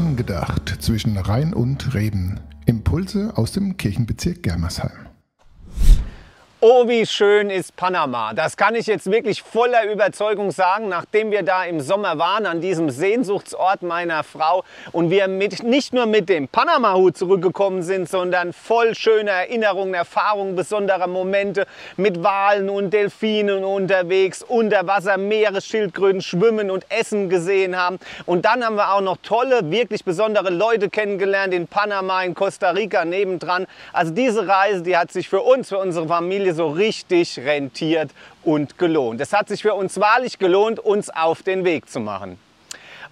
Angedacht zwischen Rhein und Reben. Impulse aus dem Kirchenbezirk Germersheim. Oh, wie schön ist Panama. Das kann ich jetzt wirklich voller Überzeugung sagen, nachdem wir da im Sommer waren, an diesem Sehnsuchtsort meiner Frau und wir nicht nur mit dem Panama-Hut zurückgekommen sind, sondern voll schöner Erinnerungen, Erfahrungen, besonderer Momente mit Walen und Delfinen unterwegs, unter Wasser, Meeresschildkröten schwimmen und essen gesehen haben. Und dann haben wir auch noch tolle, wirklich besondere Leute kennengelernt in Panama, in Costa Rica nebendran. Also diese Reise, die hat sich für uns, für unsere Familie so richtig rentiert und gelohnt. Es hat sich für uns wahrlich gelohnt, uns auf den Weg zu machen.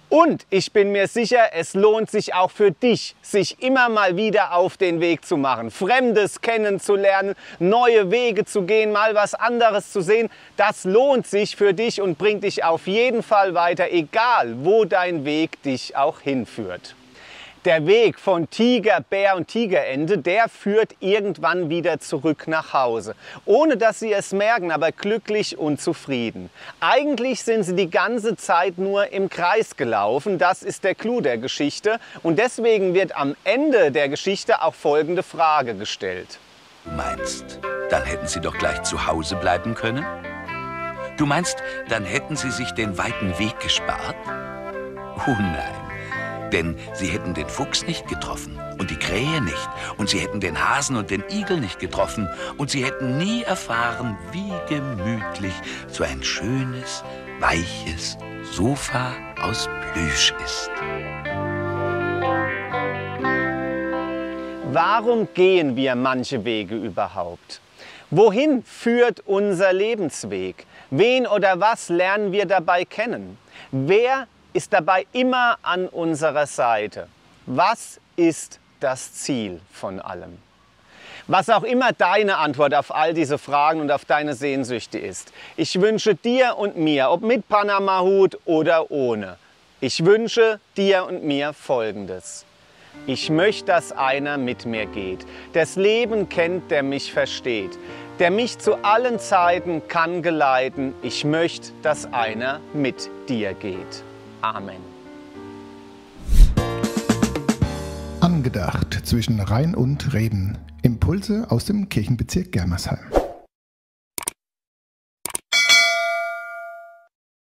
Und ich bin mir sicher, es lohnt sich auch für dich, sich immer mal wieder auf den Weg zu machen, Fremdes kennenzulernen, neue Wege zu gehen, mal was anderes zu sehen. Das lohnt sich für dich und bringt dich auf jeden Fall weiter, egal wo dein Weg dich auch hinführt. Der Weg von Tiger, Bär und Tigerente, der führt irgendwann wieder zurück nach Hause. Ohne dass sie es merken, aber glücklich und zufrieden. Eigentlich sind sie die ganze Zeit nur im Kreis gelaufen. Das ist der Clou der Geschichte. Und deswegen wird am Ende der Geschichte auch folgende Frage gestellt. Du meinst, dann hätten sie doch gleich zu Hause bleiben können? Du meinst, dann hätten sie sich den weiten Weg gespart? Oh nein. Denn sie hätten den Fuchs nicht getroffen und die Krähe nicht. Und sie hätten den Hasen und den Igel nicht getroffen. Und sie hätten nie erfahren, wie gemütlich so ein schönes, weiches Sofa aus Plüsch ist. Warum gehen wir manche Wege überhaupt? Wohin führt unser Lebensweg? Wen oder was lernen wir dabei kennen? Wer ist dabei immer an unserer Seite? Was ist das Ziel von allem? Was auch immer deine Antwort auf all diese Fragen und auf deine Sehnsüchte ist, ich wünsche dir und mir, ob mit Panama-Hut oder ohne, ich wünsche dir und mir Folgendes. Ich möchte, dass einer mit mir geht, das Leben kennt, der mich versteht, der mich zu allen Zeiten kann geleiten. Ich möchte, dass einer mit dir geht. Amen. Angedacht zwischen Rhein und Reben. Impulse aus dem Kirchenbezirk Germersheim.